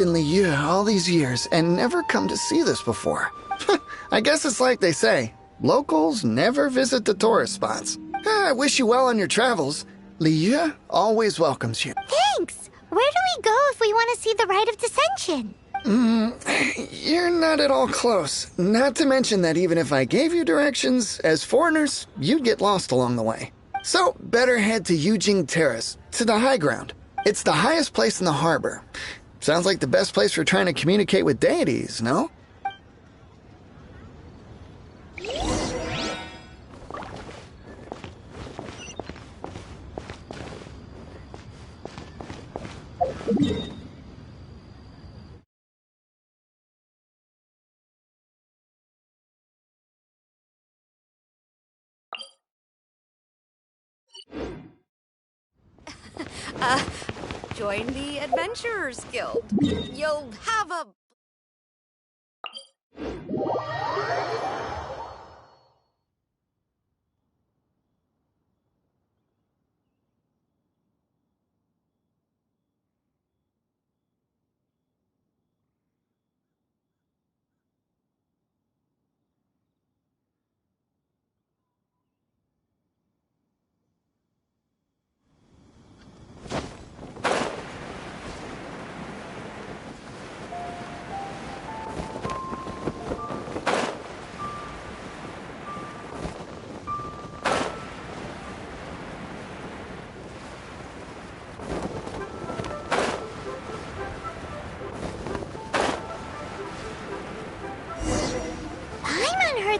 in Liu all these years and never come to see this before. I guess it's like they say, locals never visit the tourist spots. I wish you well on your travels. Liu always welcomes you. Thanks! Where do we go if we want to see the Rite of Descension? You're not at all close. Not to mention that even if I gave you directions, as foreigners, you'd get lost along the way. So, better head to Yujing Terrace, to the high ground. It's the highest place in the harbor. Sounds like the best place for trying to communicate with deities, no? Join the Adventurers Guild. You'll have a...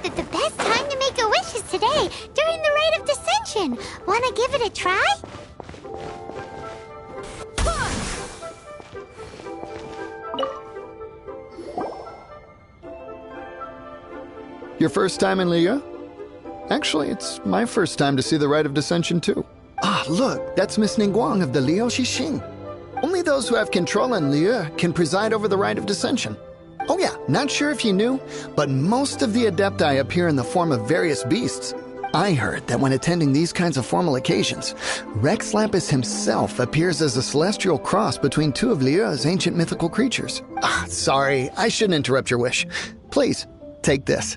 That the best time to make a wish is today, during the Rite of Descension. Wanna give it a try? Your first time in Liu? Actually, it's my first time to see the Rite of Descension too. Ah, look, that's Miss Ningguang of the Liu Xixing. Only those who have control in Liu can preside over the Rite of Descension. Oh yeah, not sure if you knew, but most of the Adepti appear in the form of various beasts. I heard that when attending these kinds of formal occasions, Rex Lapis himself appears as a celestial cross between two of Liu's ancient mythical creatures. Ah, sorry, I shouldn't interrupt your wish. Please, take this.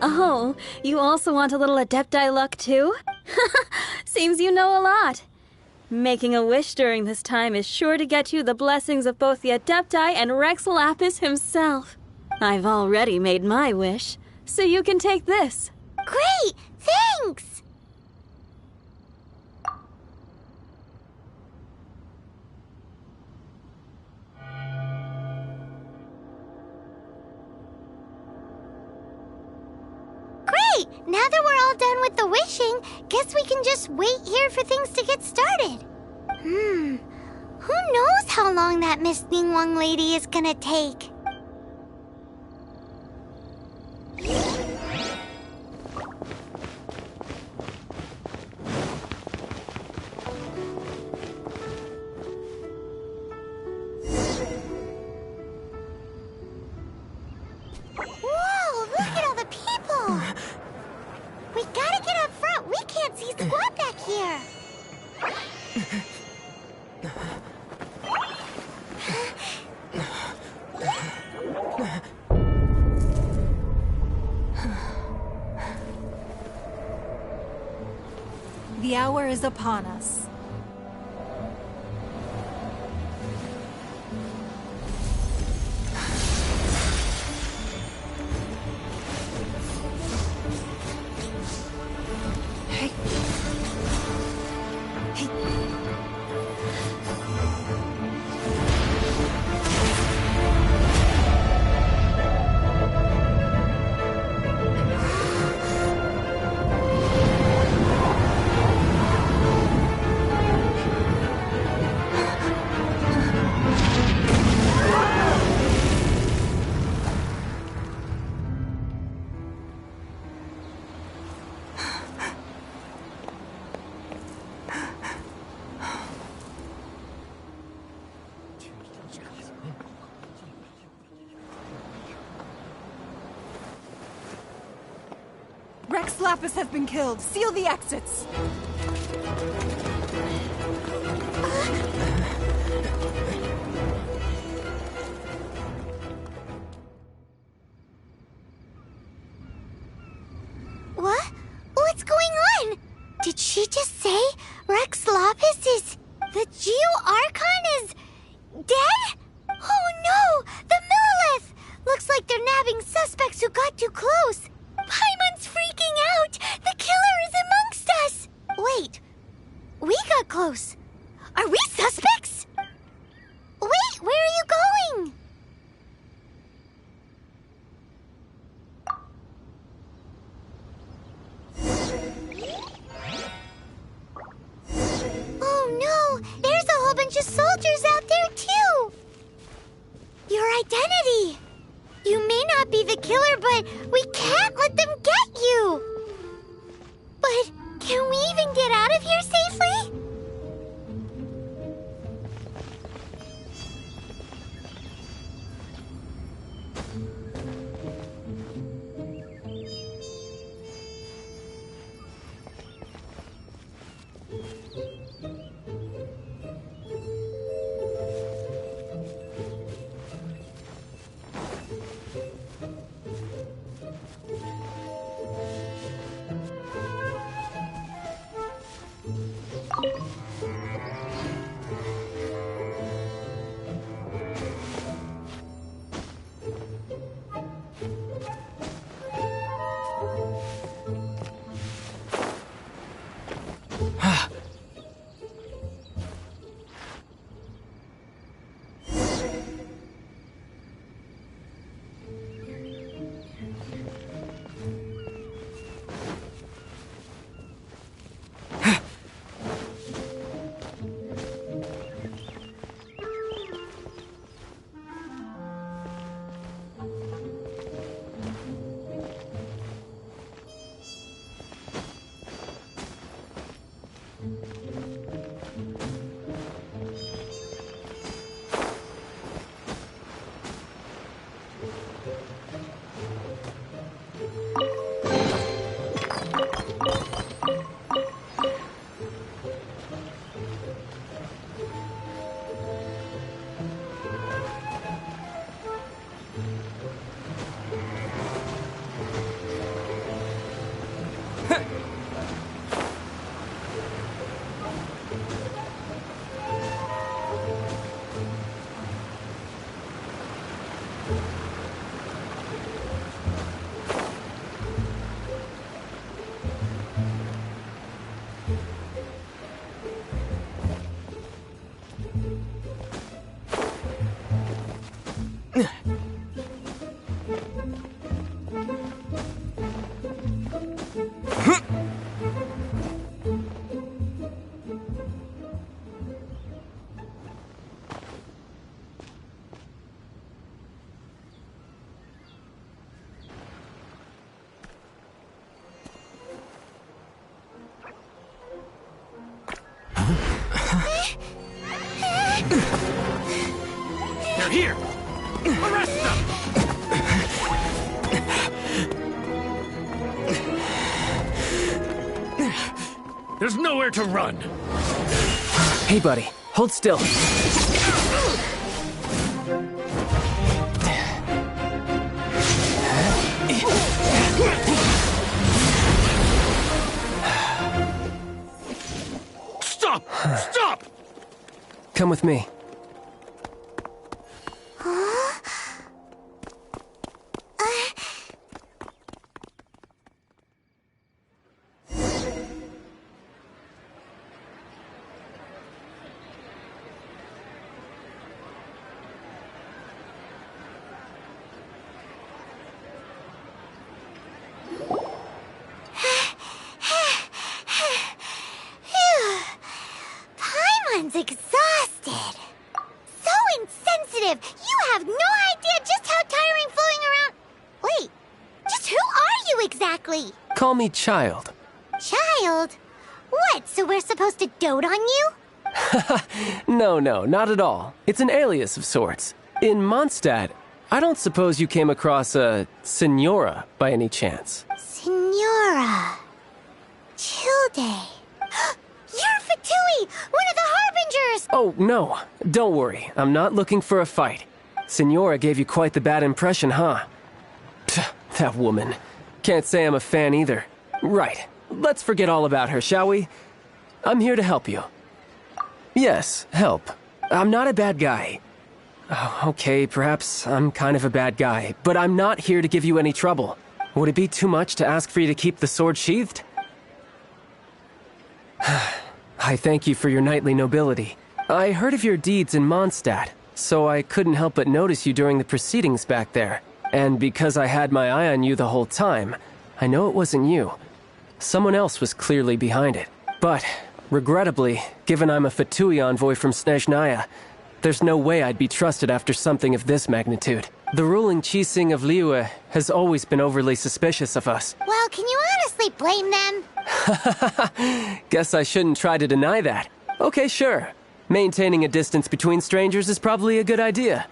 Oh, you also want a little Adepti luck too? Seems you know a lot. Making a wish during this time is sure to get you the blessings of both the Adepti and Rex Lapis himself. I've already made my wish, so you can take this. Great! Thanks! Great! Now that we're all done with the wishing, guess we can just wait here for things to get started. Who knows how long that Miss Ningguang lady is gonna take? Whoa, look at all the people! We gotta get up front. We can't see squat back here. The hour is upon us. Lapis has been killed. Seal the exits. What? What's going on? Did she just say Rex Lapis is... the Geo-Archon is... dead? Oh no! The Millilith! Looks like they're nabbing suspects who got too close. Paimon's freaking out! The killer is amongst us! Wait. We got close. Are we suspects? Wait, where are you going? Oh no! There's a whole bunch of soldiers out there too! Your identity! You may not be the killer, but we can't let them get you! But can we even get out of here safely? They're here! Arrest them! There's nowhere to run! Hey, buddy. Hold still. Stop! Stop! Come with me. Paimon's exhausted. So insensitive. You have no idea just how tiring floating around... Wait, just who are you exactly? Call me Child. Child? What, so we're supposed to dote on you? No, not at all. It's an alias of sorts. In Mondstadt, I don't suppose you came across a Senora by any chance. Senora. Aurora. Chill Day. You're Fatui, one of the Harbingers! Oh, no. Don't worry. I'm not looking for a fight. Senora gave you quite the bad impression, huh? Pfft, that woman. Can't say I'm a fan either. Right. Let's forget all about her, shall we? I'm here to help you. Yes, help. I'm not a bad guy. Oh, okay, perhaps I'm kind of a bad guy, but I'm not here to give you any trouble. Would it be too much to ask for you to keep the sword sheathed? I thank you for your knightly nobility. I heard of your deeds in Mondstadt, so I couldn't help but notice you during the proceedings back there. And because I had my eye on you the whole time, I know it wasn't you. Someone else was clearly behind it. But, regrettably, given I'm a Fatui envoy from Snezhnaya, there's no way I'd be trusted after something of this magnitude. The ruling Qixing of Liyue has always been overly suspicious of us. Well, can you honestly blame them? Guess I shouldn't try to deny that. Okay, sure. Maintaining a distance between strangers is probably a good idea.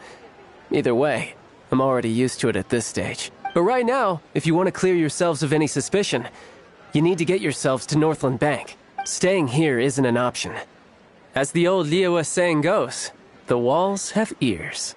Either way, I'm already used to it at this stage. But right now, if you want to clear yourselves of any suspicion, you need to get yourselves to Northland Bank. Staying here isn't an option. As the old Liyue saying goes, the walls have ears.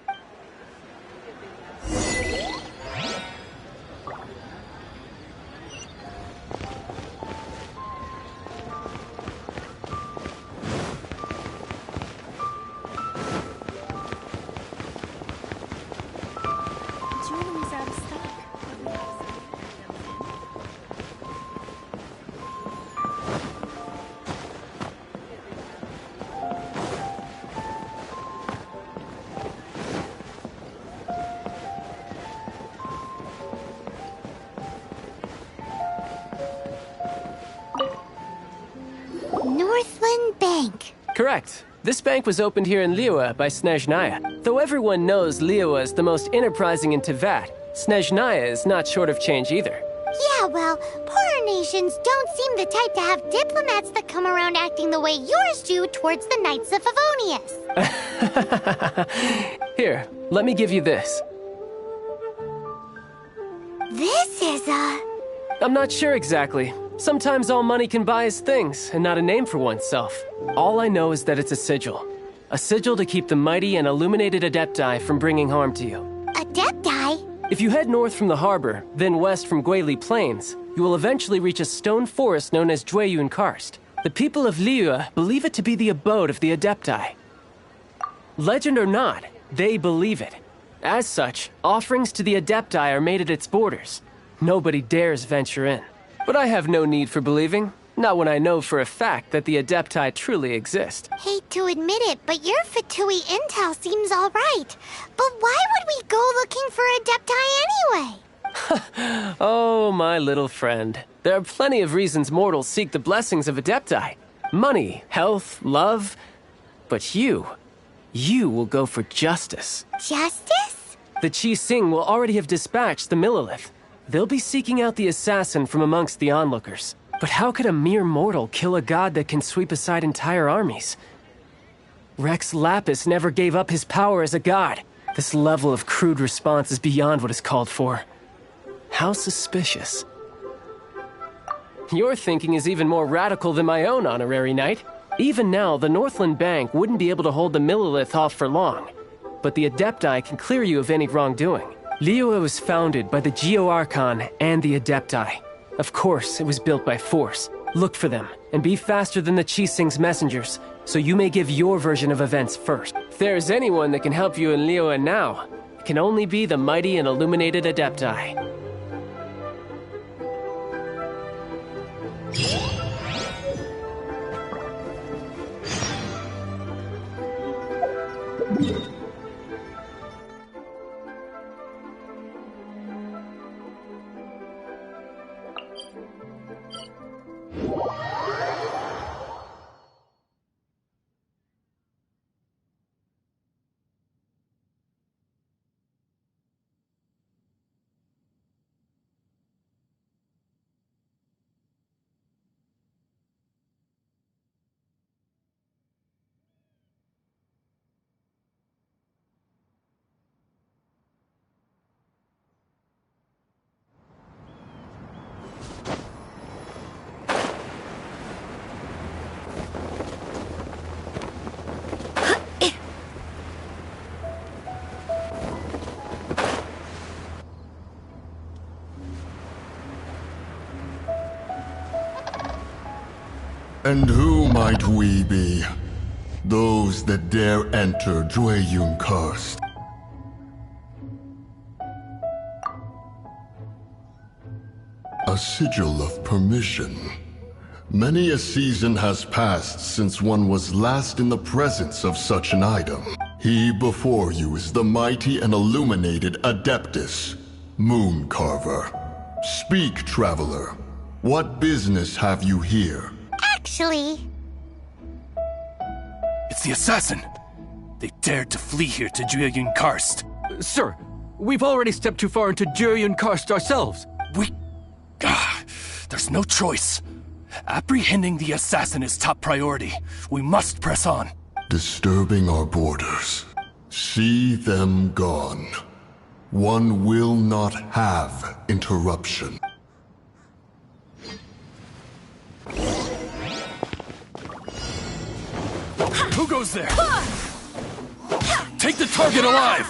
Northland Bank. Correct. This bank was opened here in Liyue by Snezhnaya. Though everyone knows Liyue is the most enterprising in Teyvat, Snezhnaya is not short of change either. Yeah, well, poorer nations don't seem the type to have diplomats that come around acting the way yours do towards the Knights of Favonius. Here, let me give you this. This is I'm not sure exactly. Sometimes all money can buy is things, and not a name for oneself. All I know is that it's a sigil. A sigil to keep the mighty and illuminated Adepti from bringing harm to you. Adepti? If you head north from the harbor, then west from Guili Plains, you will eventually reach a stone forest known as Jueyun Karst. The people of Liyue believe it to be the abode of the Adepti. Legend or not, they believe it. As such, offerings to the Adepti are made at its borders. Nobody dares venture in. But I have no need for believing. Not when I know for a fact that the Adepti truly exist. Hate to admit it, but your Fatui intel seems alright. But why would we go looking for Adepti anyway? Oh, my little friend. There are plenty of reasons mortals seek the blessings of Adepti. Money, health, love. But you will go for justice. Justice? The Qixing will already have dispatched the Millelith. They'll be seeking out the assassin from amongst the onlookers. But how could a mere mortal kill a god that can sweep aside entire armies? Rex Lapis never gave up his power as a god. This level of crude response is beyond what is called for. How suspicious. Your thinking is even more radical than my own, honorary knight. Even now, the Northland Bank wouldn't be able to hold the Millelith off for long. But the Adepti can clear you of any wrongdoing. Liyue was founded by the Geo-Archon and the Adepti. Of course, it was built by force. Look for them, and be faster than the Qixing's messengers, so you may give your version of events first. If there is anyone that can help you in Liyue now, it can only be the mighty and illuminated Adepti. And who might we be? Those that dare enter Jueyun Cursed. A sigil of permission. Many a season has passed since one was last in the presence of such an item. He before you is the mighty and illuminated Adeptus, Moon Carver. Speak, traveler. What business have you here? Actually, It's the assassin! They dared to flee here to Jueyun Karst. Sir, we've already stepped too far into Jueyun Karst ourselves. There's no choice. Apprehending the assassin is top priority. We must press on. Disturbing our borders. See them gone. One will not have interruption. Who goes there? Take the target alive!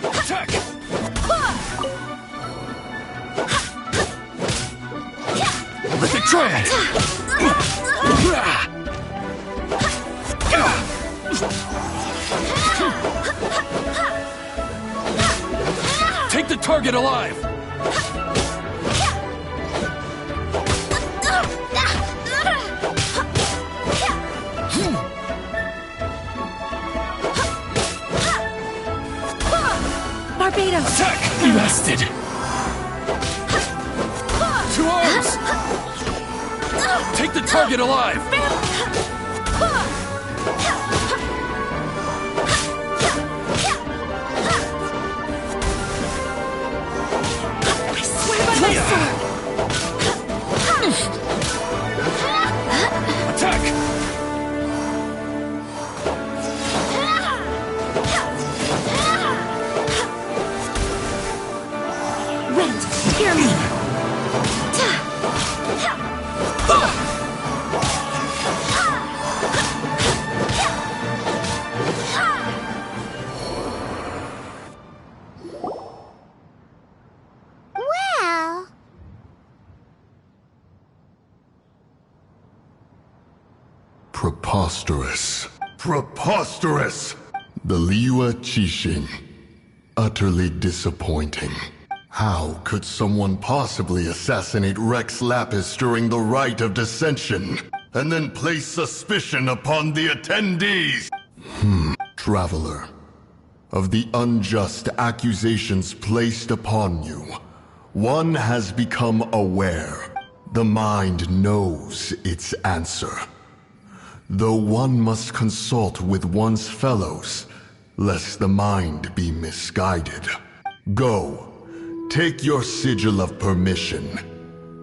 Attack! Let it try it! Take the target alive! Barbados! Attack! Blasted! 2 arms! Take the target alive! I swear by my sword! Attack! Rend, tear me! well, Preposterous. Preposterous! The Liua Qixing. Utterly disappointing. How could someone possibly assassinate Rex Lapis during the rite of dissension, and then place suspicion upon the attendees? Traveler, of the unjust accusations placed upon you, one has become aware. The mind knows its answer. Though one must consult with one's fellows, lest the mind be misguided. Go, take your sigil of permission.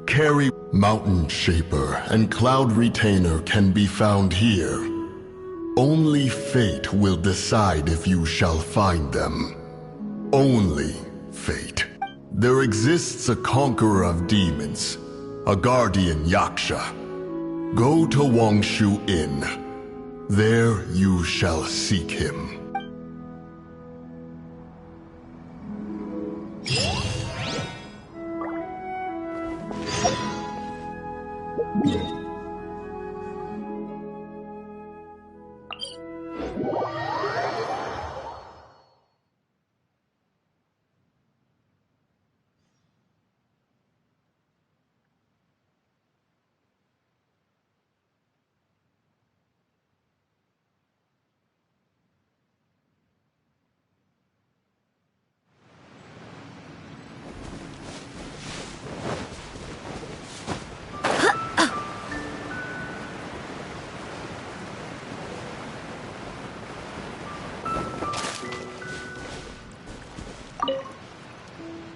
Carry Mountain Shaper and Cloud Retainer can be found here. Only fate will decide if you shall find them. Only fate. There exists a conqueror of demons, a guardian Yaksha. Go to Wangshu Inn. There you shall seek him.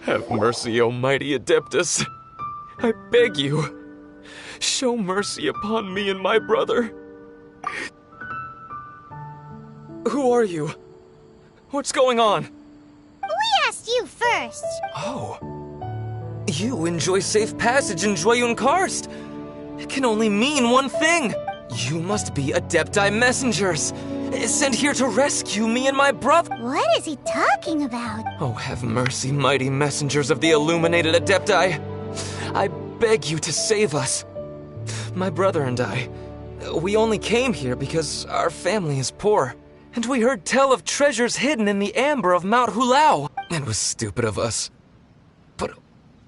Have mercy, O mighty Adeptus. I beg you, show mercy upon me and my brother. Who are you? What's going on? we asked you first. Oh. You enjoy safe passage in Jueyun Karst. It can only mean one thing. You must be Adepti messengers, sent here to rescue me and my brother. What is he talking about? Oh, have mercy, mighty messengers of the illuminated Adepti. I beg you to save us. My brother and I, we only came here because our family is poor, and we heard tell of treasures hidden in the amber of Mount Hulao. It was stupid of us. But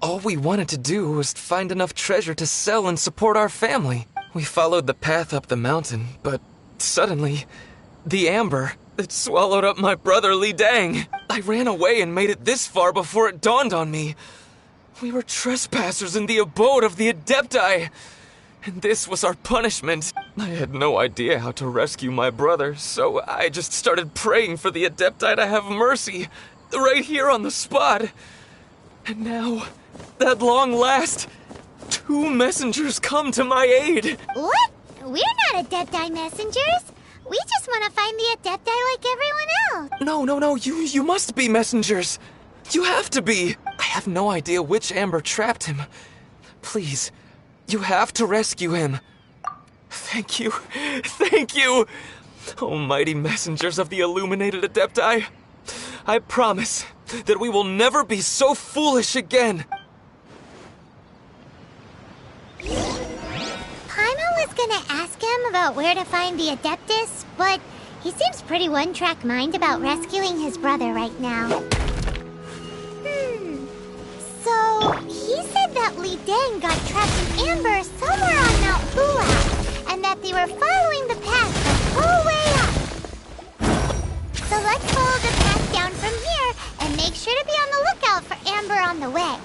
all we wanted to do was find enough treasure to sell and support our family. We followed the path up the mountain, but suddenly, the amber, it swallowed up my brother Li Dang. I ran away and made it this far before it dawned on me. We were trespassers in the abode of the Adepti, and this was our punishment. I had no idea how to rescue my brother, so I just started praying for the Adepti to have mercy, right here on the spot. And now, at long last, 2 messengers come to my aid. What? We're not Adepti messengers. We just want to find the Adepti like everyone else. No, you must be messengers. You have to be. I have no idea which amber trapped him. Please, you have to rescue him. Thank you. Oh, mighty messengers of the illuminated Adepti. I promise that we will never be so foolish again. Paimon was gonna ask him about where to find the Adeptus, but he seems pretty one-track mind about rescuing his brother right now. So, he said that Li Dang got trapped in amber somewhere on Mount Hulao, and that they were following the path the whole way up. So let's follow the path down from here, and make sure to be on the lookout for amber on the way.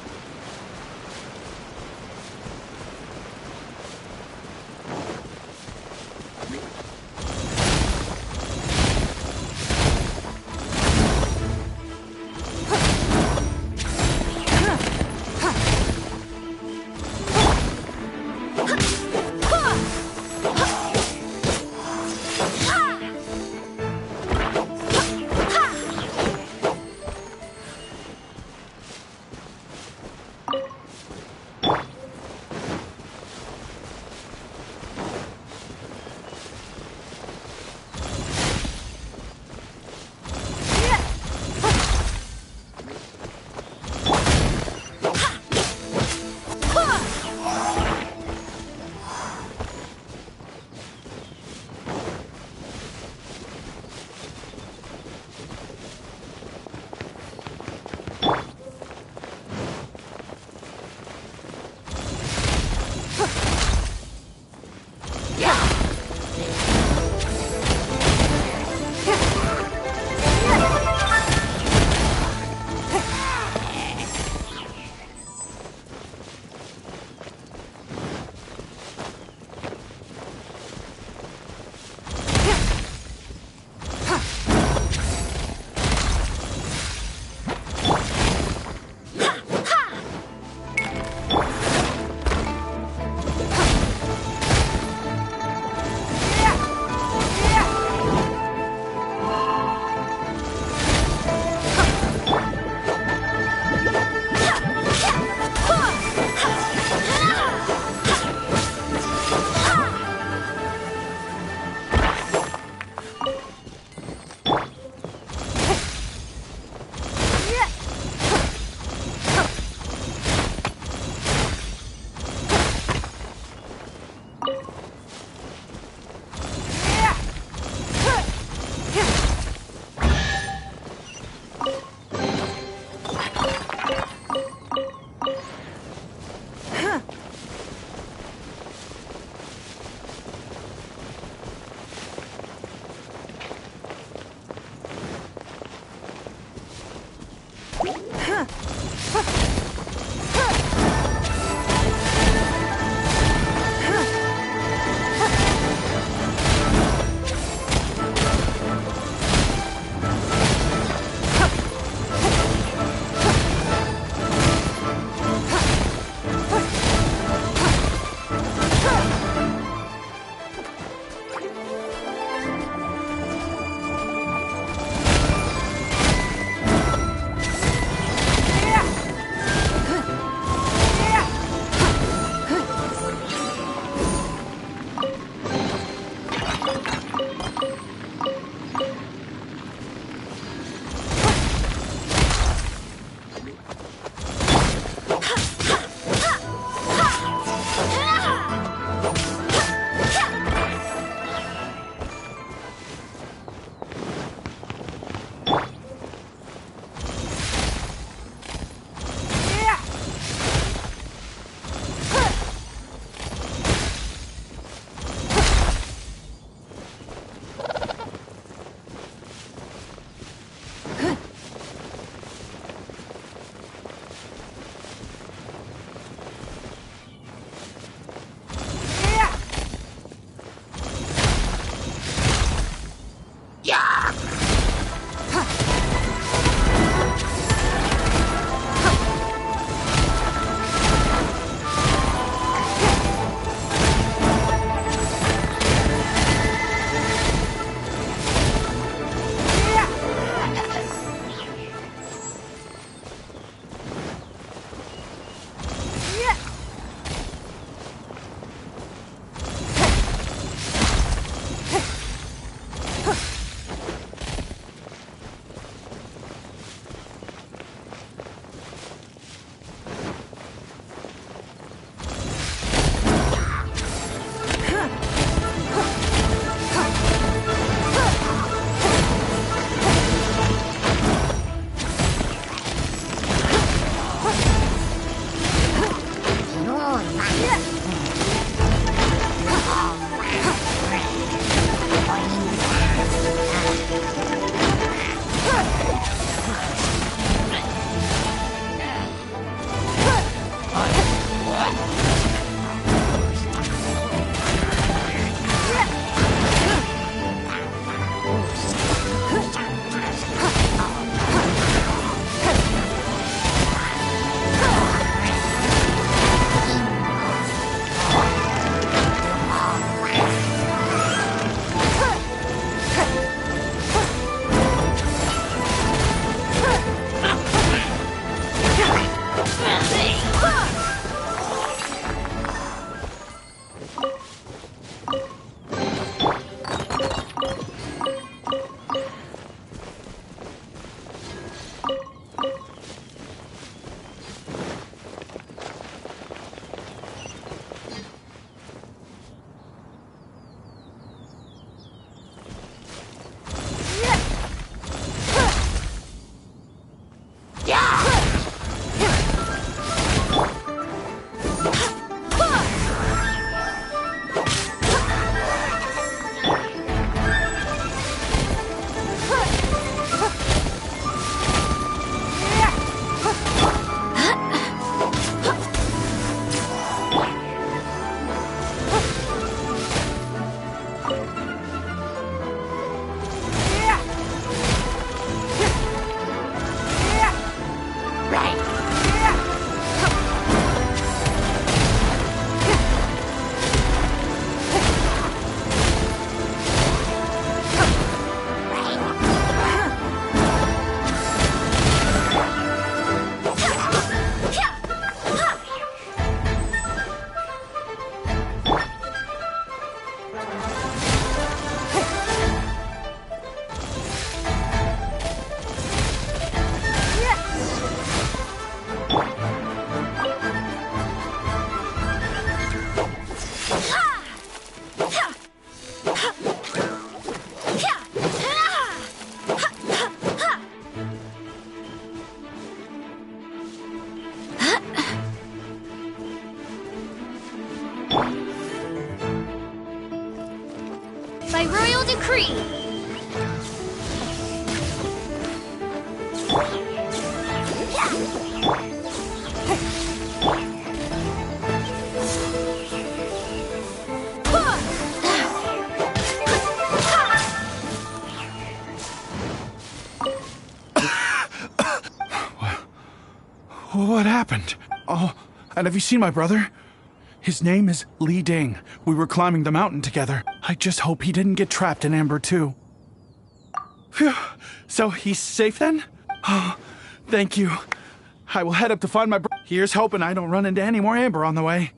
By royal decree. What happened? Oh, and have you seen my brother? His name is Li Ding. We were climbing the mountain together. I just hope he didn't get trapped in Amber too. Phew. So he's safe then? Oh, thank you. I will head up to find my brother. Here's hoping I don't run into any more Amber on the way.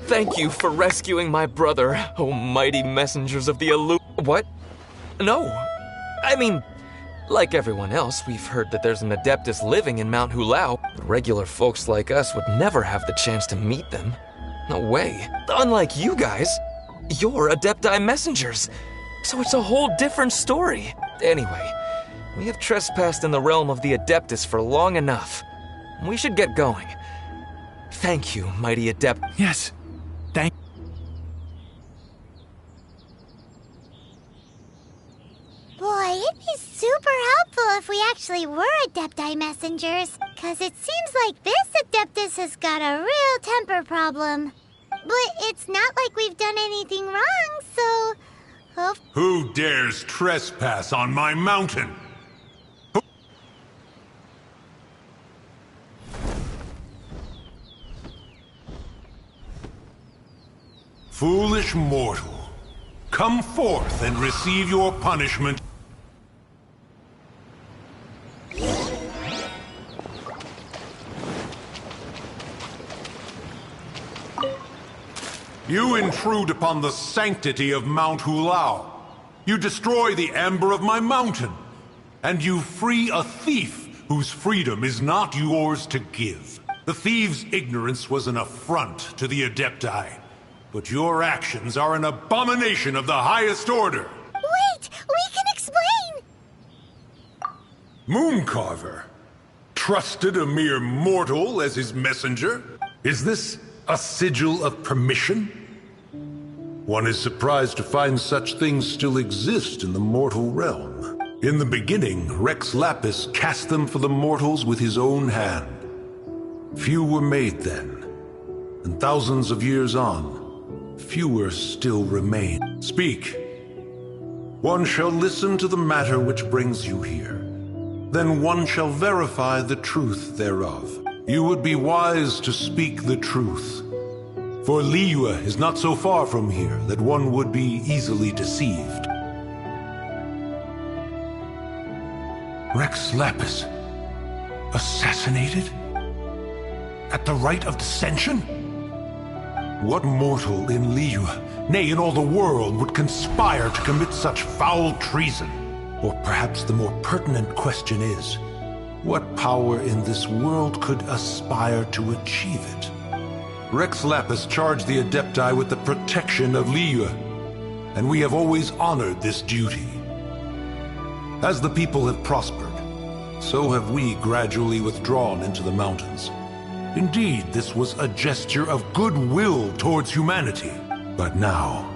Thank you for rescuing my brother, oh mighty messengers of the What? No. I mean, like everyone else, we've heard that there's an Adeptus living in Mount Hulao. Regular folks like us would never have the chance to meet them. No way. Unlike you guys, you're Adepti messengers. So it's a whole different story. Anyway, we have trespassed in the realm of the Adeptus for long enough. We should get going. Thank you, mighty Adept. Yes. Thank. Boy, it'd be super helpful if we actually were Adepti messengers. Cause it seems like this Adeptus has got a real temper problem. But it's not like we've done anything wrong, so... Who dares trespass on my mountain? Foolish mortal, come forth and receive your punishment. You intrude upon the sanctity of Mount Hulao. You destroy the amber of my mountain. And you free a thief whose freedom is not yours to give. The thief's ignorance was an affront to the Adepti. But your actions are an abomination of the highest order. Wait! We can explain! Mooncarver trusted a mere mortal as his messenger? Is this a sigil of permission? One is surprised to find such things still exist in the mortal realm. In the beginning, Rex Lapis cast them for the mortals with his own hand. Few were made then, and thousands of years on, fewer still remain. Speak. One shall listen to the matter which brings you here. Then one shall verify the truth thereof. You would be wise to speak the truth. For Liyue is not so far from here that one would be easily deceived. Rex Lapis, assassinated? At the rite of dissension? What mortal in Liyue, nay in all the world, would conspire to commit such foul treason? Or perhaps the more pertinent question is, what power in this world could aspire to achieve it? Rex Lapis charged the Adepti with the protection of Liyue, and we have always honored this duty. As the people have prospered, so have we gradually withdrawn into the mountains. Indeed, this was a gesture of goodwill towards humanity. But now,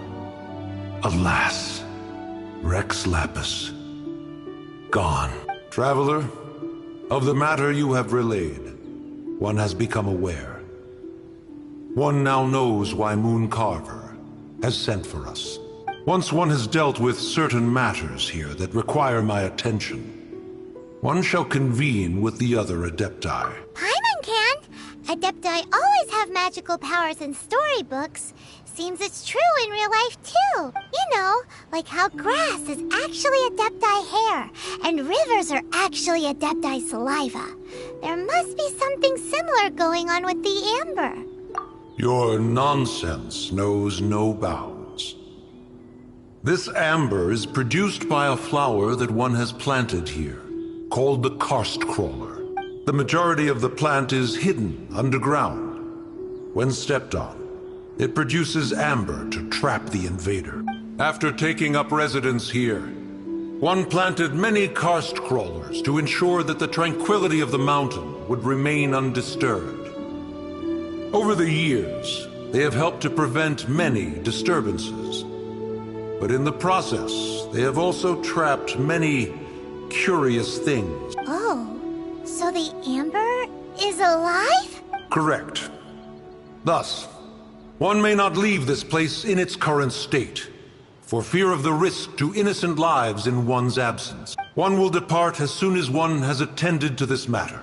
alas, Rex Lapis, gone. Traveler, of the matter you have relayed, one has become aware. One now knows why Mooncarver has sent for us. Once one has dealt with certain matters here that require my attention, one shall convene with the other Adepti. Paimon can! Adepti always have magical powers in storybooks. Seems it's true in real life, too. You know, like how grass is actually Adepti hair, and rivers are actually Adepti saliva. There must be something similar going on with the amber. Your nonsense knows no bounds. This amber is produced by a flower that one has planted here, called the karst crawler. The majority of the plant is hidden underground. When stepped on, it produces amber to trap the invader. After taking up residence here, one planted many karst crawlers to ensure that the tranquility of the mountain would remain undisturbed. Over the years, they have helped to prevent many disturbances. But in the process, they have also trapped many curious things. Oh, so the amber is alive? Correct. Thus, one may not leave this place in its current state, for fear of the risk to innocent lives in one's absence. One will depart as soon as one has attended to this matter.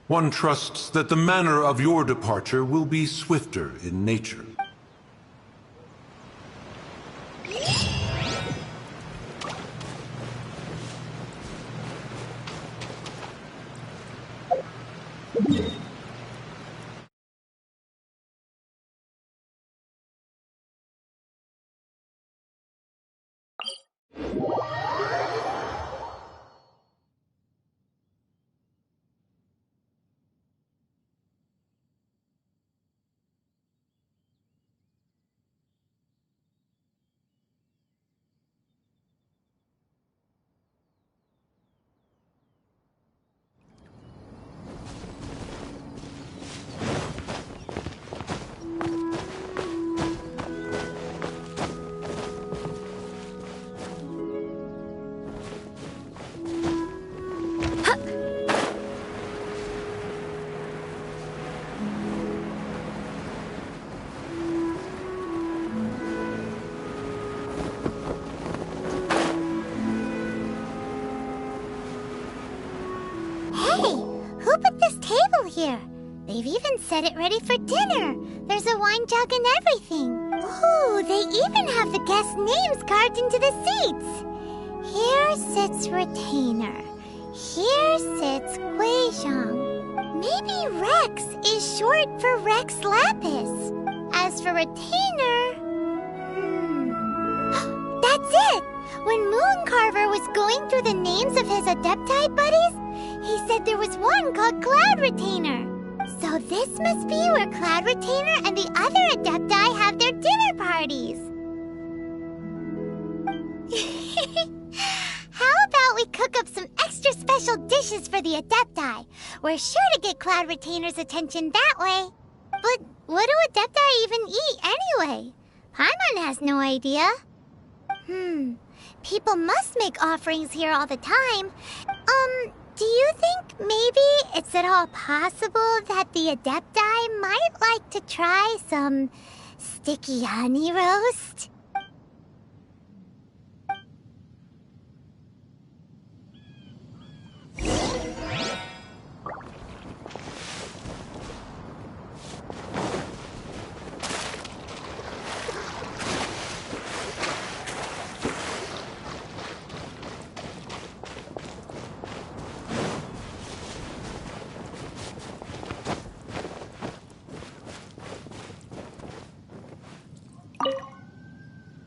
One trusts that the manner of your departure will be swifter in nature. Here. They've even set it ready for dinner. There's a wine jug and everything. Ooh, they even have the guests' names carved into the seats. Here sits Retainer. Here sits Guizhong. Maybe Rex is short for Rex Lapis. As for Retainer... That's it! When Mooncarver was going through the names of his Adepti buddies, he said there was one called Cloud Retainer. So this must be where Cloud Retainer and the other Adepti have their dinner parties. How about we cook up some extra special dishes for the Adepti? We're sure to get Cloud Retainer's attention that way. But what do Adepti even eat anyway? Paimon has no idea. People must make offerings here all the time. Do you think maybe it's at all possible that the Adepti might like to try some sticky honey roast?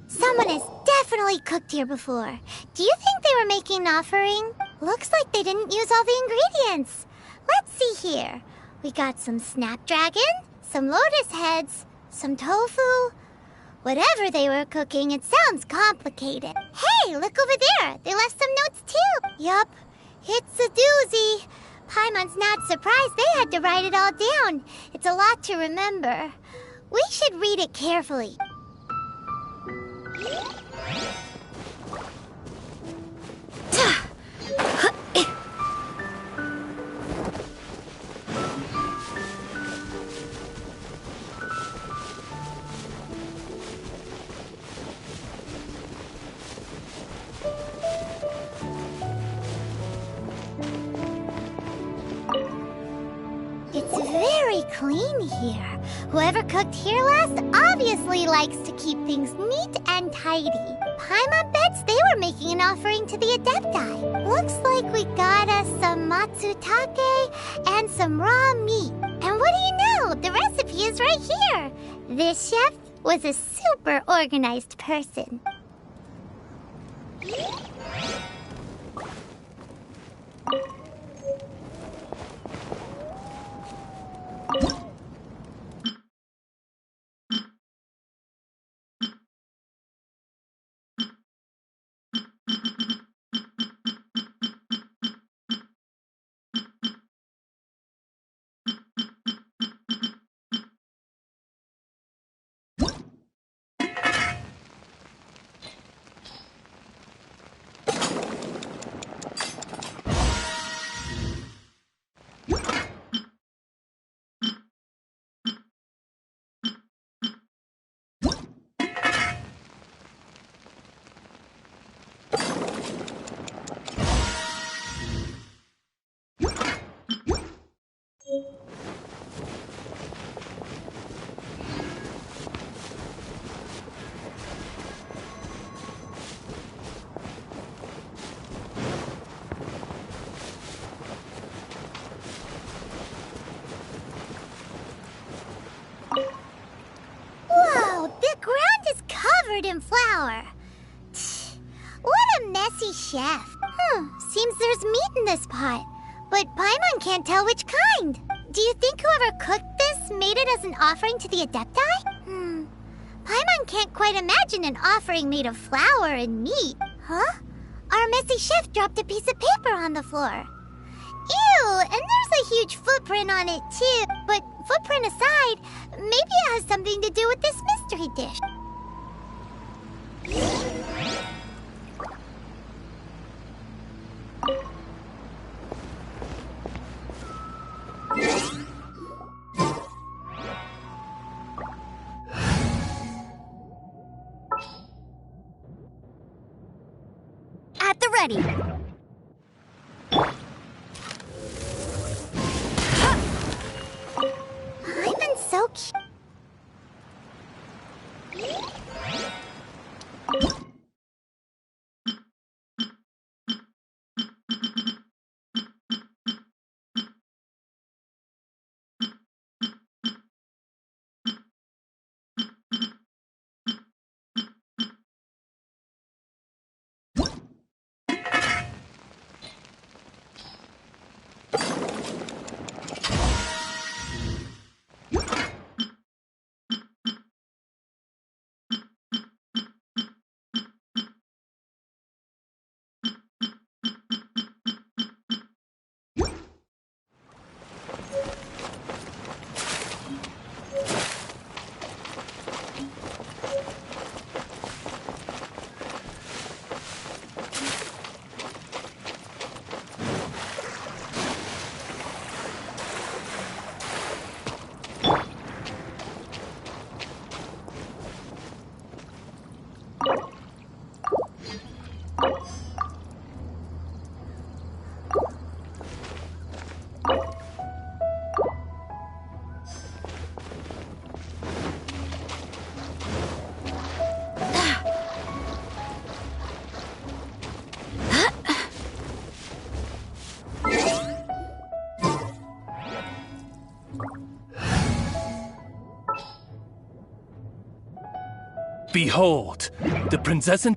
Someone has definitely cooked here before. Do you think they were making an offering? Looks like they didn't use all the ingredients. Let's see here. We got some snapdragon, some lotus heads, some tofu. Whatever they were cooking, it sounds complicated. Hey, look over there. They left some notes too. Yup, it's a doozy. Paimon's not surprised they had to write it all down. It's a lot to remember. We should read it carefully. clean here. Whoever cooked here last obviously likes to keep things neat and tidy. Paimon bets they were making an offering to the Adepti. Looks like we got us some matsutake and some raw meat. And what do you know? The recipe is right here. This chef was a super organized person. In flour. What a messy chef. Seems there's meat in this pot, but Paimon can't tell which kind. Do you think whoever cooked this made it as an offering to the Adepti? Paimon can't quite imagine an offering made of flour and meat. Huh? Our messy chef dropped a piece of paper on the floor. Ew, and there's a huge footprint on it too. But footprint aside, maybe it has something to do with this mystery dish. At the ready. I've been so cute. Behold, the princess and...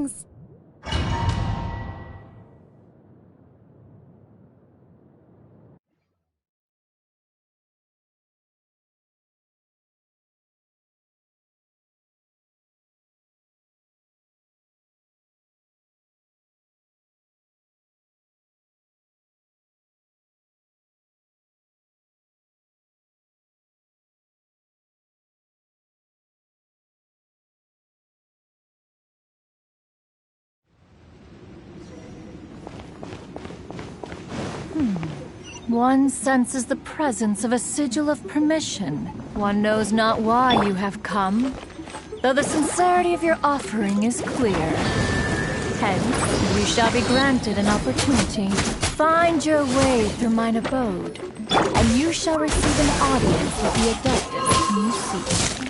things. One senses the presence of a sigil of permission. One knows not why you have come, though the sincerity of your offering is clear. Hence, you shall be granted an opportunity. Find your way through mine abode, and you shall receive an audience with the adeptus whom you seek.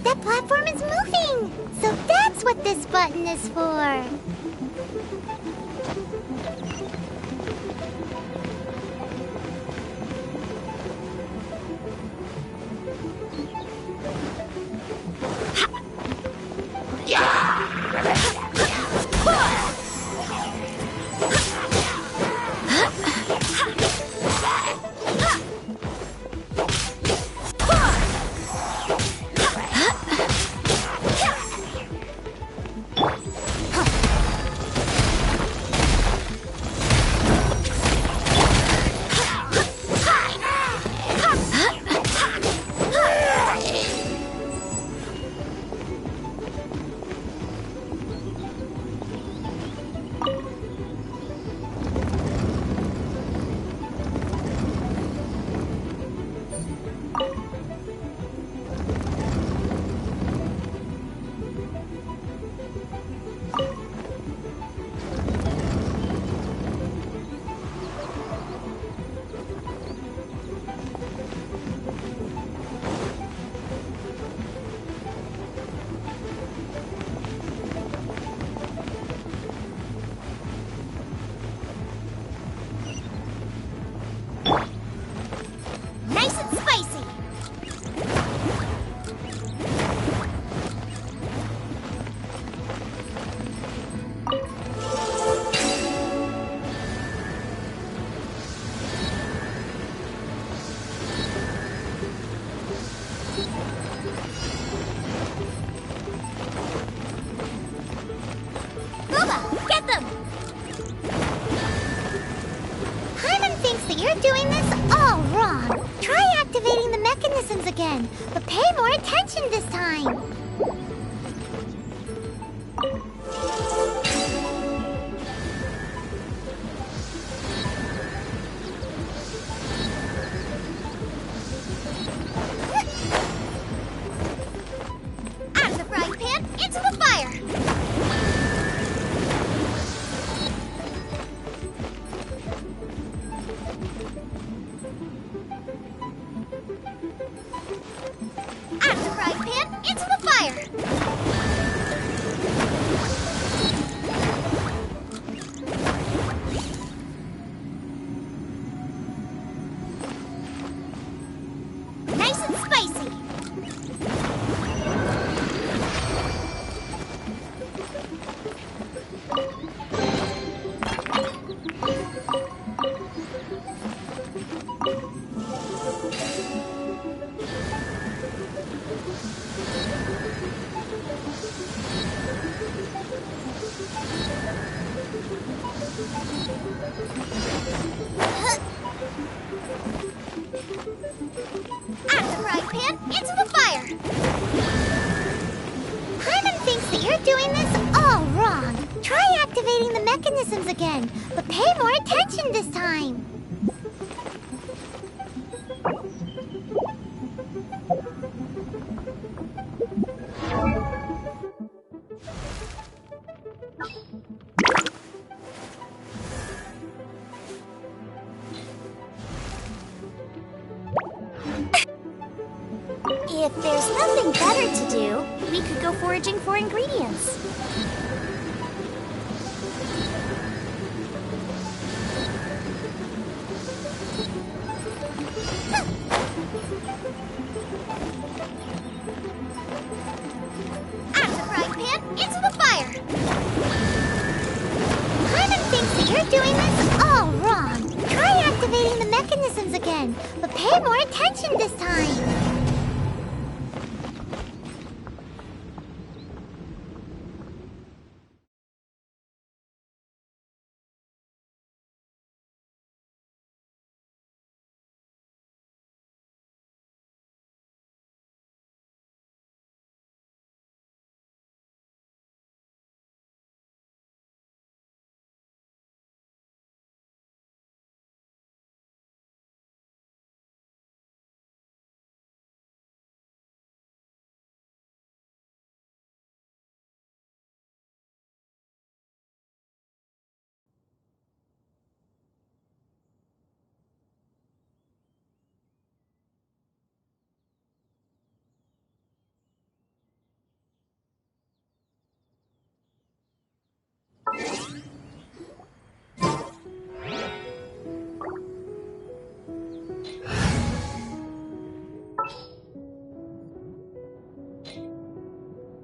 That platform is moving! So that's what this button is for! You're doing this all wrong. Try activating the mechanisms again, but pay more attention this time. Out of the frying pan, into the fire! frying pan into the fire! Paimon thinks that you're doing this all wrong. Try activating the mechanisms again, but pay more attention this time. If there's nothing better to do, we could go foraging for ingredients. Out of the frying pan, into the fire! Paimon thinks that you're doing this all wrong. Try activating the mechanisms again, but pay more attention this time.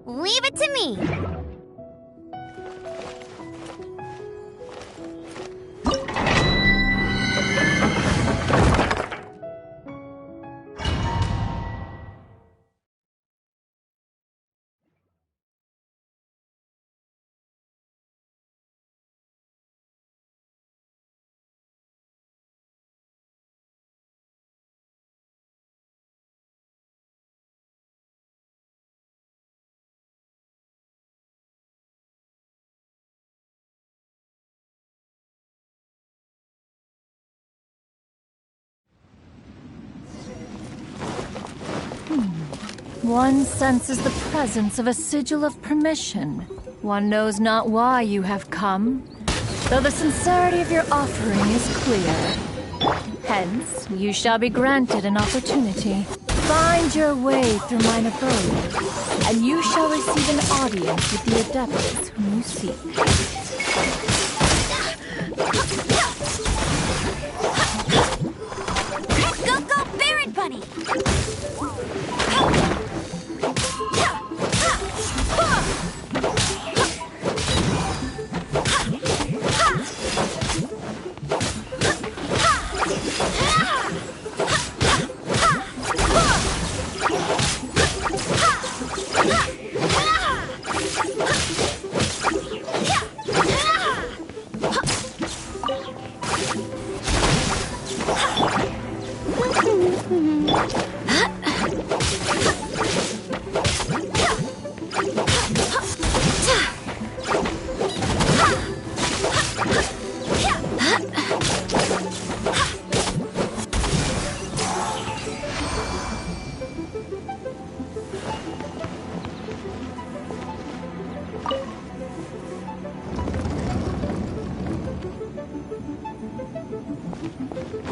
Leave it to me. One senses the presence of a sigil of permission. One knows not why you have come, though the sincerity of your offering is clear. Hence, you shall be granted an opportunity. Find your way through mine abode, and you shall receive an audience with the adepts whom you seek. Go, Baron Bunny!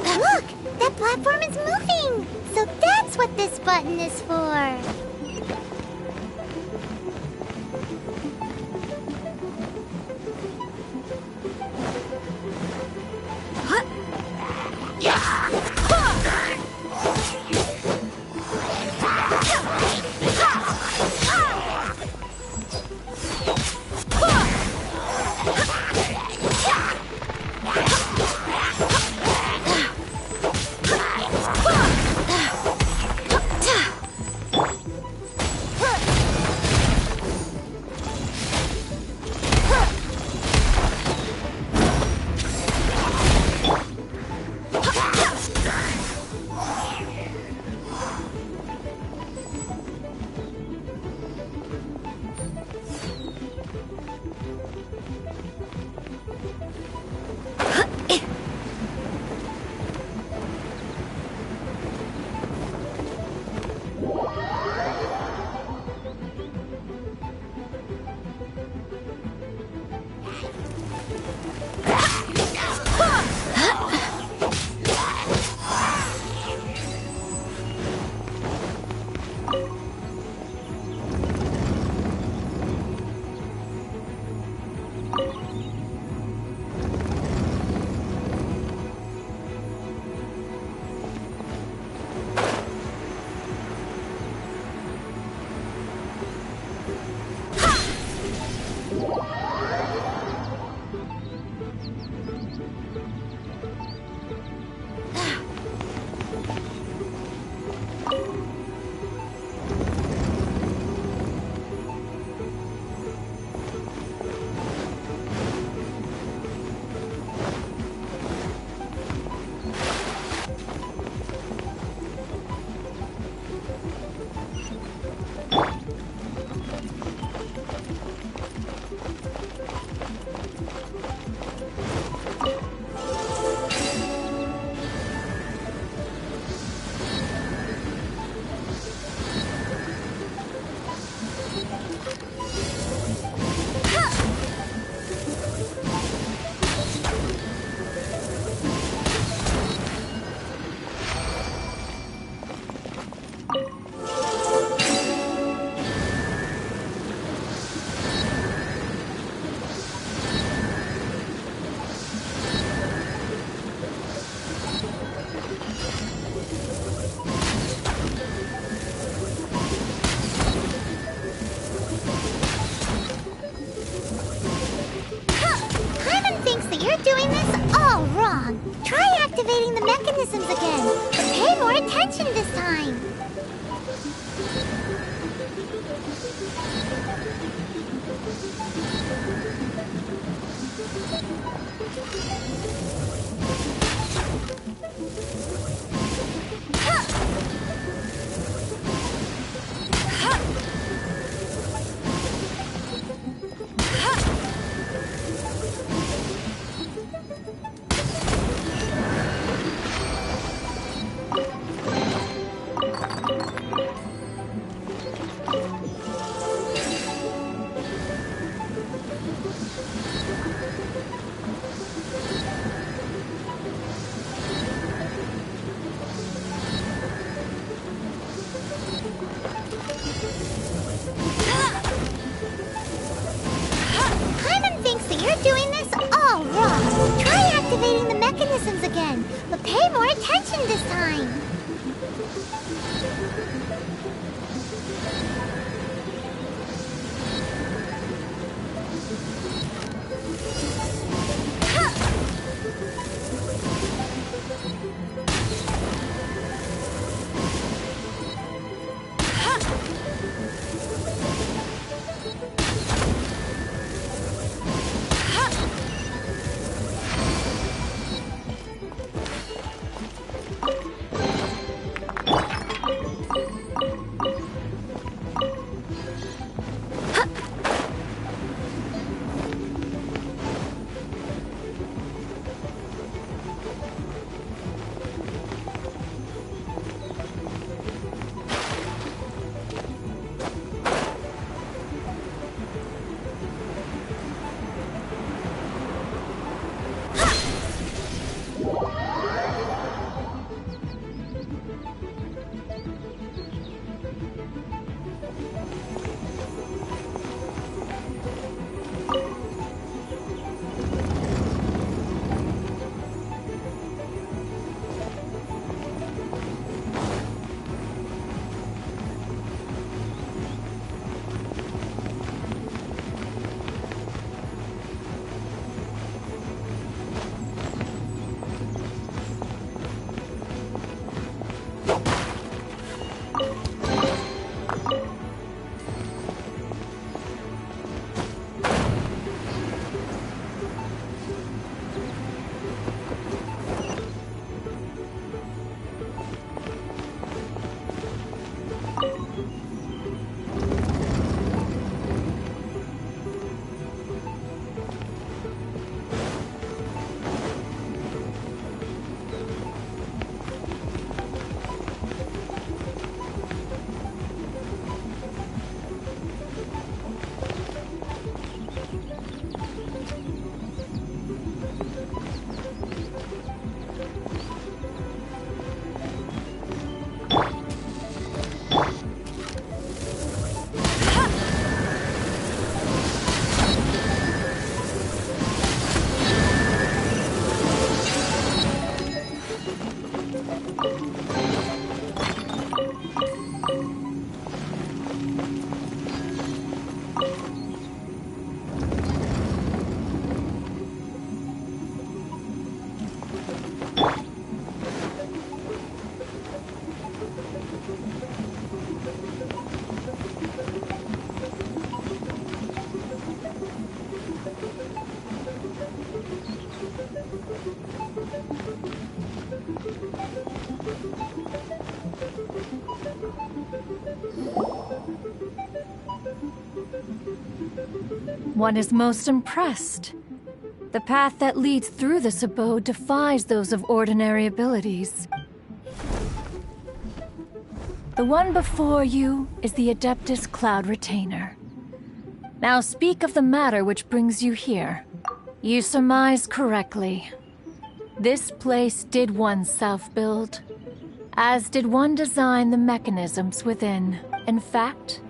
Look! That platform is moving! So that's what this button is for! mechanisms again, but pay more attention this time. One is most impressed. The path that leads through this abode defies those of ordinary abilities. The one before you is the Adeptus Cloud Retainer. Now speak of the matter which brings you here. You surmise correctly. This place did one self-build, as did one design the mechanisms within. In fact,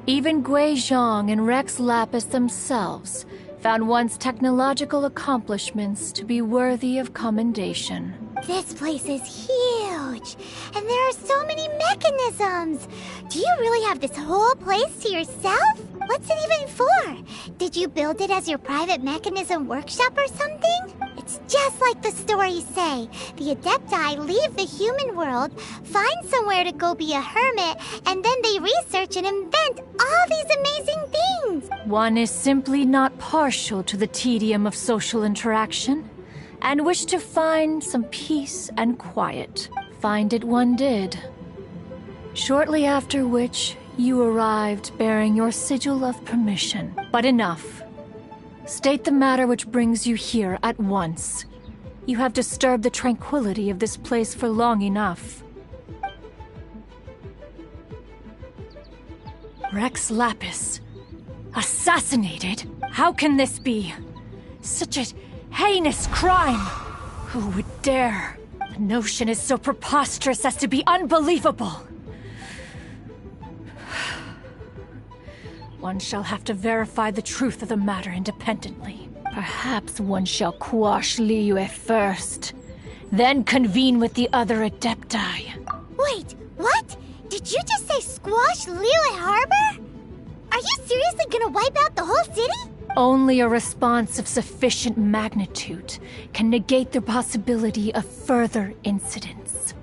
even Gui Zhang and Rex Lapis themselves found one's technological accomplishments to be worthy of commendation. This place is huge, and there are so many mechanisms. Do you really have this whole place to yourself? What's it even for? Did you build it as your private mechanism workshop or something? It's just like the stories say. The Adepti leave the human world, find somewhere to go be a hermit, and then they research and invent all these amazing things. One is simply not partial to the tedium of social interaction, and wished to find some peace and quiet. Find it one did. Shortly after which, you arrived bearing your sigil of permission. But enough. State the matter which brings you here at once. You have disturbed the tranquility of this place for long enough. Rex Lapis. Assassinated? How can this be? Such a heinous crime! Who would dare? The notion is so preposterous as to be unbelievable. One shall have to verify the truth of the matter independently. Perhaps one shall quash Liyue first. Then convene with the other Adepti. Wait, what? Did you just say squash Liyue Harbor? Are you seriously gonna wipe out the whole city? Only a response of sufficient magnitude can negate the possibility of further incidents.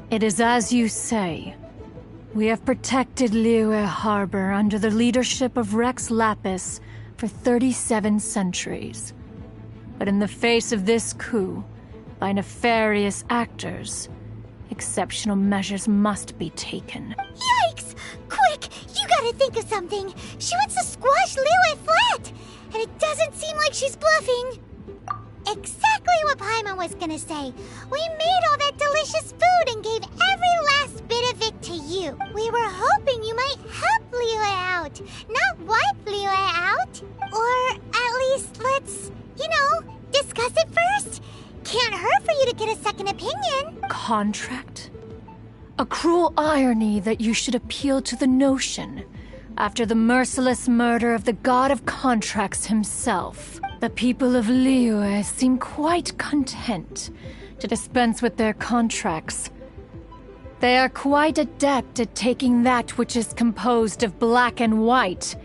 It is as you say. We have protected Liyue Harbor under the leadership of Rex Lapis for 37 centuries. But in the face of this coup, by nefarious actors, exceptional measures must be taken. Yikes! Quick, you gotta think of something. She wants to squash Liyue flat, and it doesn't seem like she's bluffing. Exactly what Paimon was gonna say. We made all that delicious food and gave every last bit of it to you. We were hoping you might help Liyue out, not wipe Liyue out. Or at least let's, discuss it first. Can't hurt for you to get a second opinion. Contract? A cruel irony that you should appeal to the notion after the merciless murder of the god of contracts himself. The people of Liyue seem quite content to dispense with their contracts. They are quite adept at taking that which is composed of black and white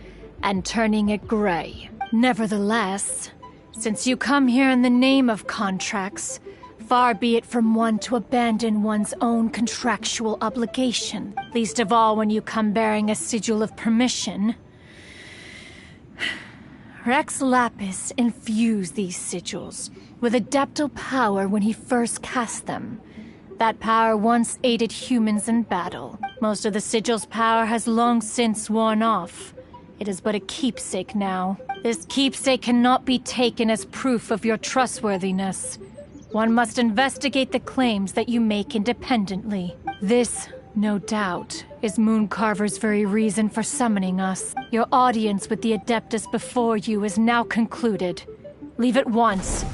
and turning it gray. Nevertheless, since you come here in the name of contracts, far be it from one to abandon one's own contractual obligation, least of all when you come bearing a sigil of permission. Rex Lapis infused these sigils with adeptal power when he first cast them. That power once aided humans in battle. Most of the sigil's power has long since worn off. It is but a keepsake now. This keepsake cannot be taken as proof of your trustworthiness. One must investigate the claims that you make independently. This, no doubt, is Mooncarver's very reason for summoning us. Your audience with the Adeptus before you is now concluded. Leave at once.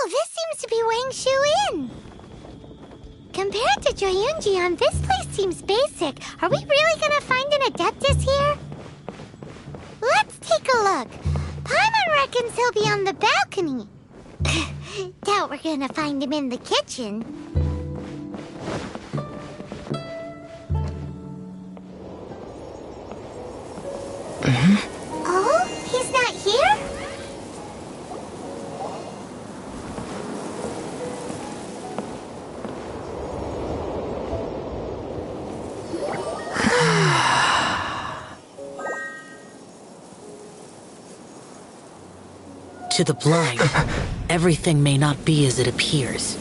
This seems to be Wang Shu Inn. Compared to Joyunjian, this place seems basic. Are we really gonna find an Adeptus here? Let's take a look. Paimon reckons he'll be on the balcony. Doubt we're gonna find him in the kitchen. Oh, he's not here? To the blind, everything may not be as it appears.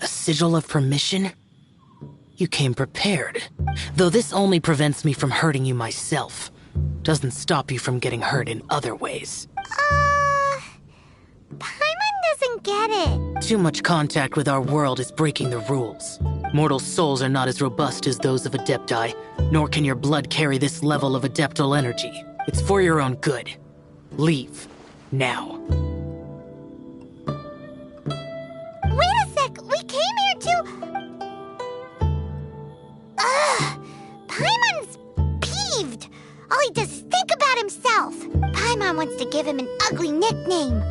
A sigil of permission? You came prepared. Though this only prevents me from hurting you myself. Doesn't stop you from getting hurt in other ways. Paimon get it. Too much contact with our world is breaking the rules. Mortal souls are not as robust as those of Adepti, nor can your blood carry this level of adeptal energy. It's for your own good. Leave. Now. Wait a sec, we came here to... Ugh! Paimon's peeved. All he does is think about himself. Paimon wants to give him an ugly nickname.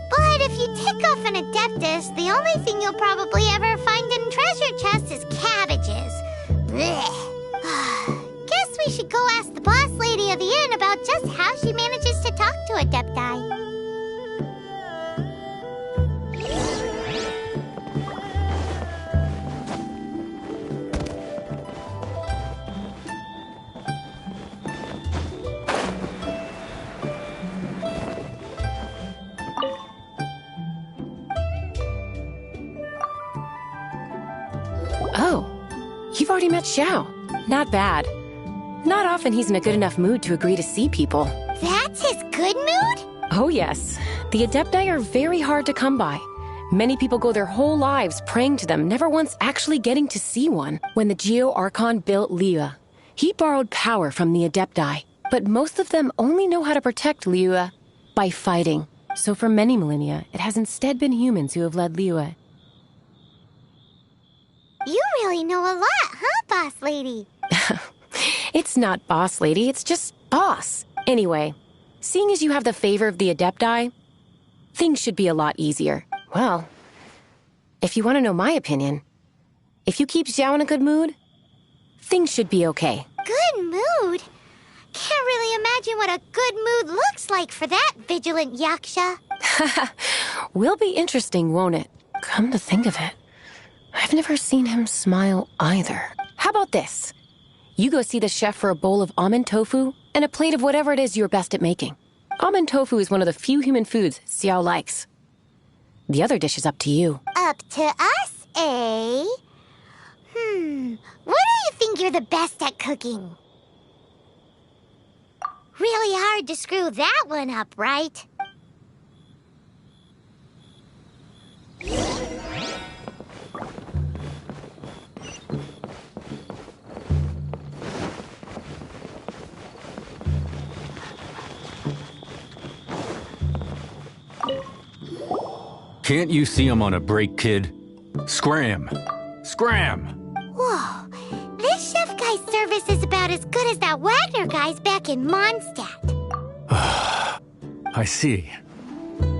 But if you tick off an Adeptus, the only thing you'll probably ever find in treasure chests is cabbages. Blech. Guess we should go ask the boss lady of the inn about just how she manages to talk to Adepti. Oh, you've already met Xiao. Not bad. Not often he's in a good enough mood to agree to see people. That's his good mood? Oh yes. The Adepti are very hard to come by. Many people go their whole lives praying to them, never once actually getting to see one. When the Geo-Archon built Liyue, he borrowed power from the Adepti. But most of them only know how to protect Liyue by fighting. So for many millennia, it has instead been humans who have led Liyue. You really know a lot, huh, boss lady? It's not boss lady, it's just boss. Anyway, seeing as you have the favor of the Adepti, things should be a lot easier. Well, if you want to know my opinion, if you keep Xiao in a good mood, things should be okay. Good mood? Can't really imagine what a good mood looks like for that vigilant yaksha. Will be interesting, won't it? Come to think of it, I've never seen him smile either. How about this? You go see the chef for a bowl of almond tofu and a plate of whatever it is you're best at making. Almond tofu is one of the few human foods Xiao likes. The other dish is up to you. Up to us, eh? What do you think you're the best at cooking? Really hard to screw that one up, right? Can't you see I'm on a break, kid? Scram! Scram! Whoa, this chef guy's service is about as good as that Wagner guy's back in Mondstadt. I see.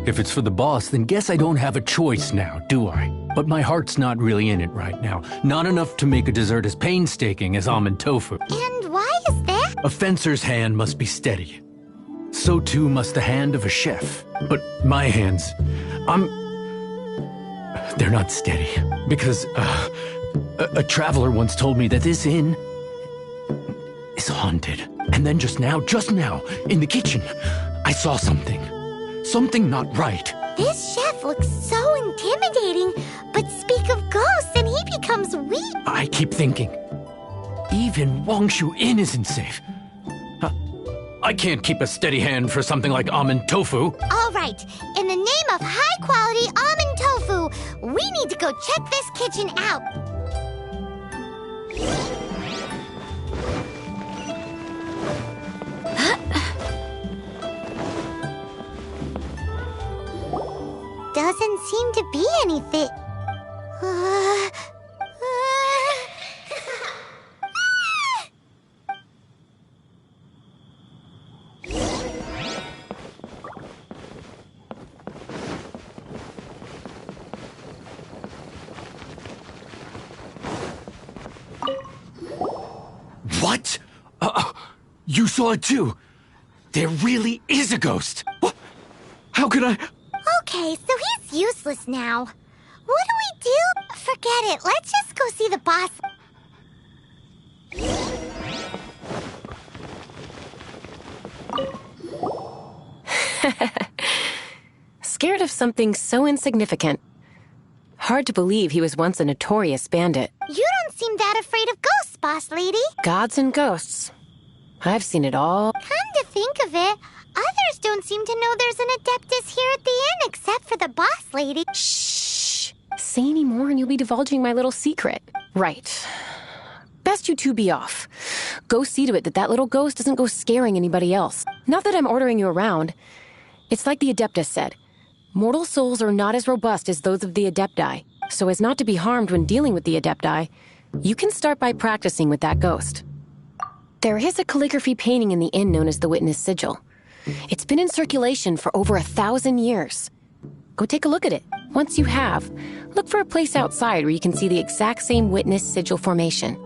If it's for the boss, then guess I don't have a choice now, do I? But my heart's not really in it right now. Not enough to make a dessert as painstaking as almond tofu. And why is that? A fencer's hand must be steady. So too must the hand of a chef. But my hands, they're not steady. Because, a traveler once told me that this inn is haunted. And then just now, in the kitchen, I saw something. Something not right. This chef looks so intimidating, but speak of ghosts and he becomes weak. I keep thinking, even Wangshu Inn isn't safe. I can't keep a steady hand for something like almond tofu. All right, in the name of high-quality almond tofu, we need to go check this kitchen out. Doesn't seem to be anything. What? You saw it too? There really is a ghost. How could I? Okay, so he's useless now. What do we do? Forget it. Let's just go see the boss. Scared of something so insignificant. Hard to believe he was once a notorious bandit. You don't seem that afraid of ghosts, boss lady. Gods and ghosts. I've seen it all. Come to think of it, Others don't seem to know there's an Adeptus here at the inn except for the boss lady. Shh! Say any more and you'll be divulging my little secret. Right. Best you two be off. Go see to it that that little ghost doesn't go scaring anybody else. Not that I'm ordering you around. It's like the Adeptus said. Mortal souls are not as robust as those of the Adepti. So as not to be harmed when dealing with the Adepti, you can start by practicing with that ghost. There is a calligraphy painting in the inn known as the Witness Sigil. It's been in circulation for over 1,000 years. Go take a look at it. Once you have, look for a place outside where you can see the exact same Witness Sigil formation.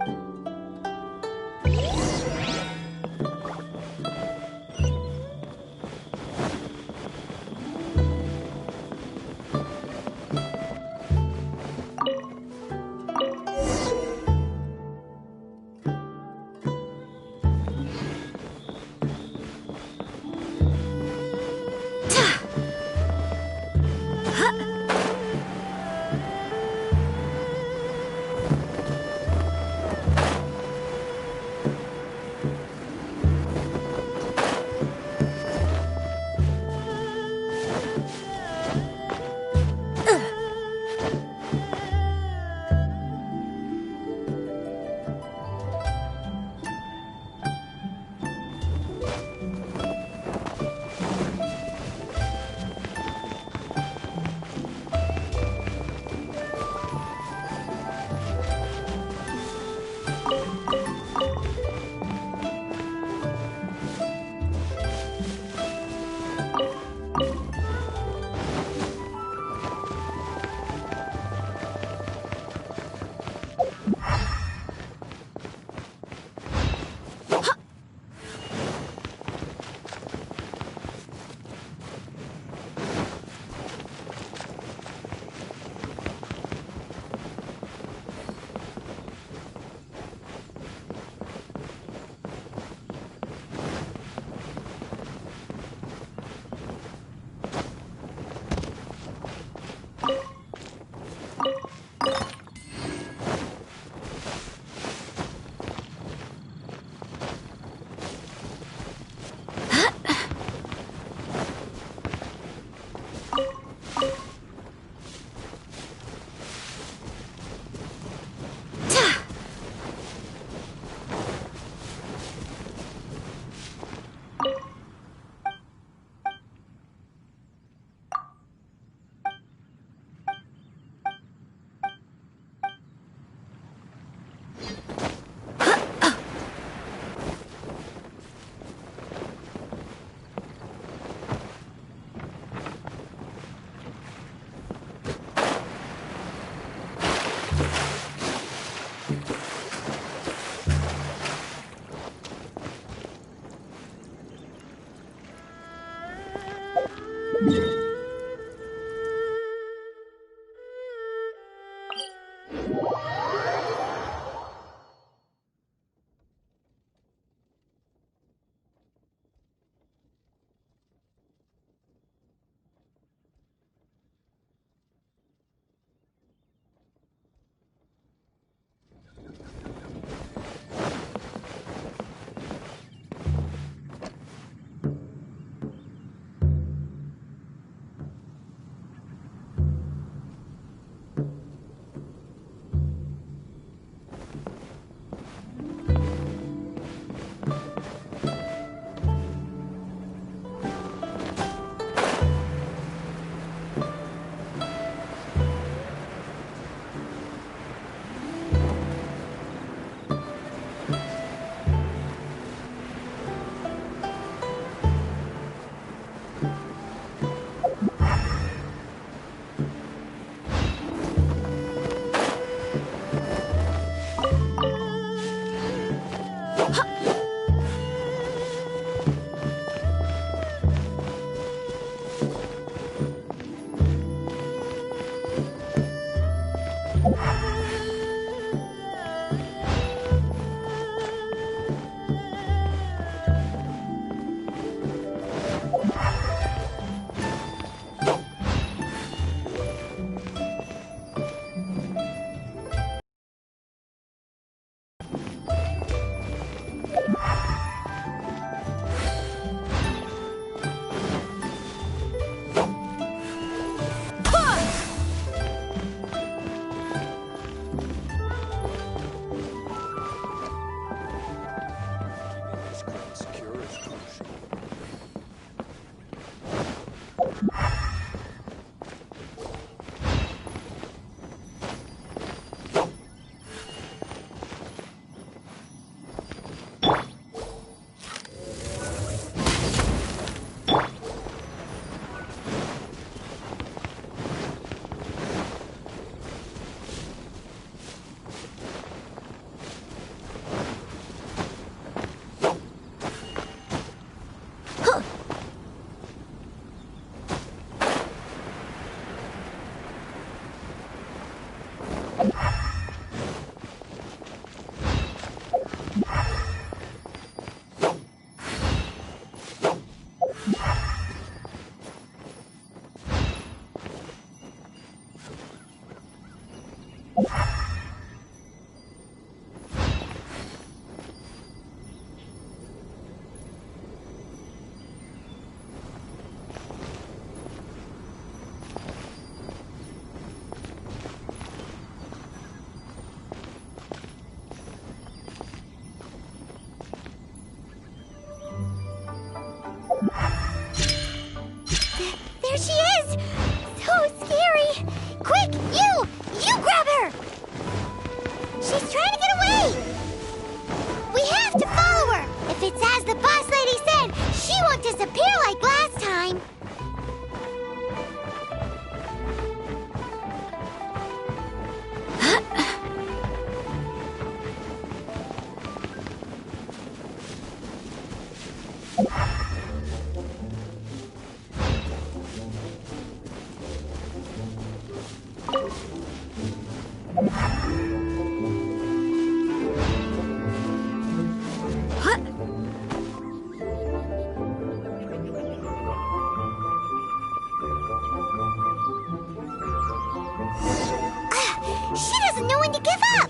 She doesn't know when to give up!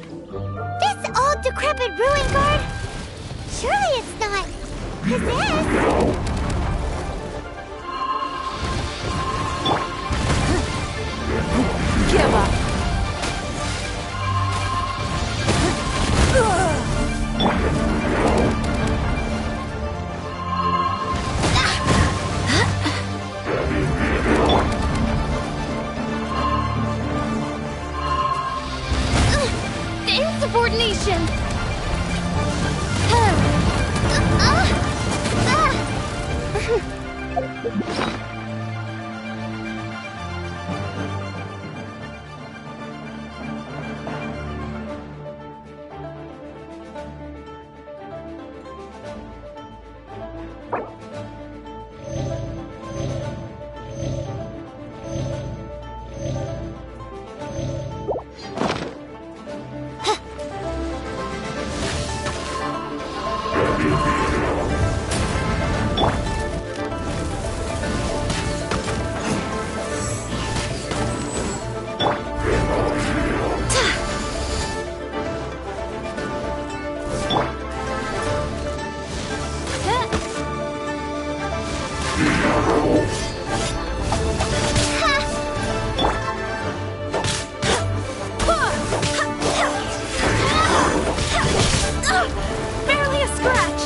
This old decrepit ruin guard? Surely it's not possessed? Give up! Insubordination! Barely a scratch!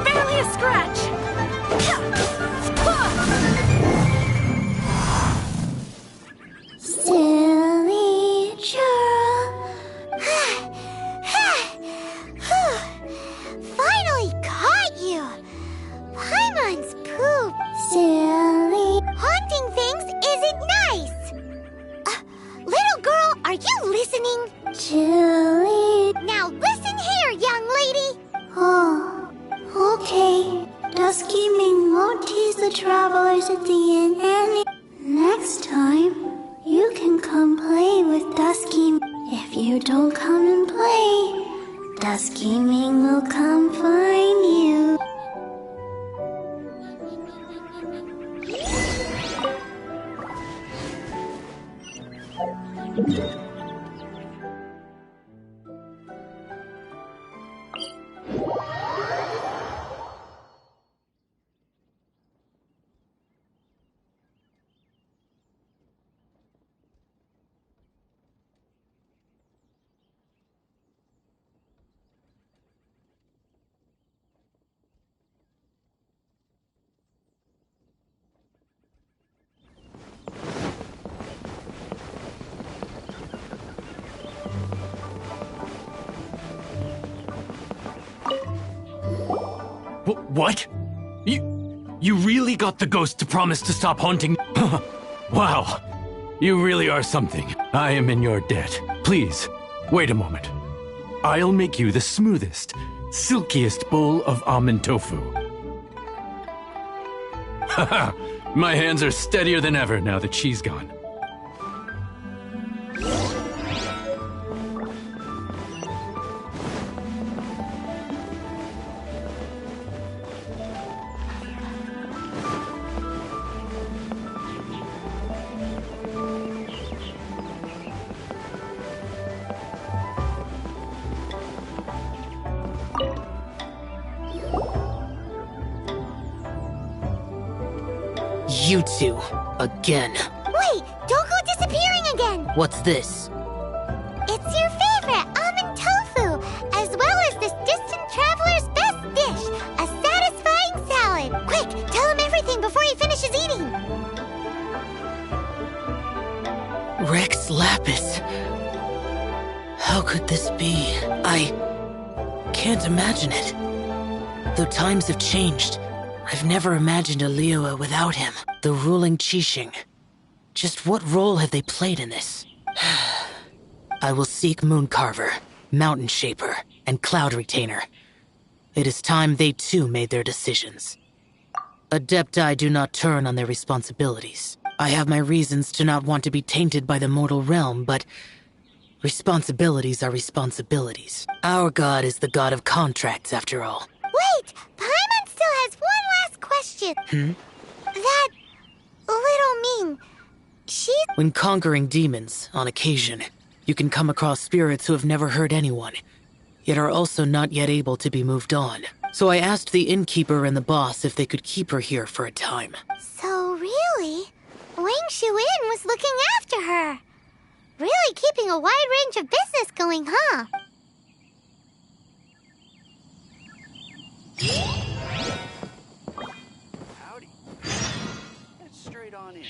Barely a scratch! Silly churl. Finally caught you! Paimon's poop. Silly. Haunting things isn't nice! Little girl, are you listening? Chilly. Now listen here, young lady! Oh, okay. Dusky Ming won't tease the travelers at the inn any... Next time, you can come play with Dusky. If you don't come and play, Dusky Ming will come find you. What? You really got the ghost to promise to stop haunting? Wow. You really are something. I am in your debt. Please, wait a moment. I'll make you the smoothest, silkiest bowl of almond tofu. Haha, my hands are steadier than ever now that she's gone. You two, again. Wait, don't go disappearing again! What's this? It's your favorite, almond tofu, as well as this distant traveler's best dish, a satisfying salad. Quick, tell him everything before he finishes eating. Rex Lapis. How could this be? can't imagine it. Though times have changed, I've never imagined a Liyue without him. The ruling Qixing. Just what role have they played in this? I will seek Mooncarver, Mountain Shaper, and Cloud Retainer. It is time they too made their decisions. Adepti do not turn on their responsibilities. I have my reasons to not want to be tainted by the mortal realm, but responsibilities are responsibilities. Our god is the god of contracts, after all. Wait! Paimon still has one last question. That little Ming, When conquering demons, on occasion, you can come across spirits who have never hurt anyone, yet are also not yet able to be moved on. So I asked the innkeeper and the boss if they could keep her here for a time. So really, Wang Shuin was looking after her. Really keeping a wide range of business going, huh? Howdy. Head straight on in.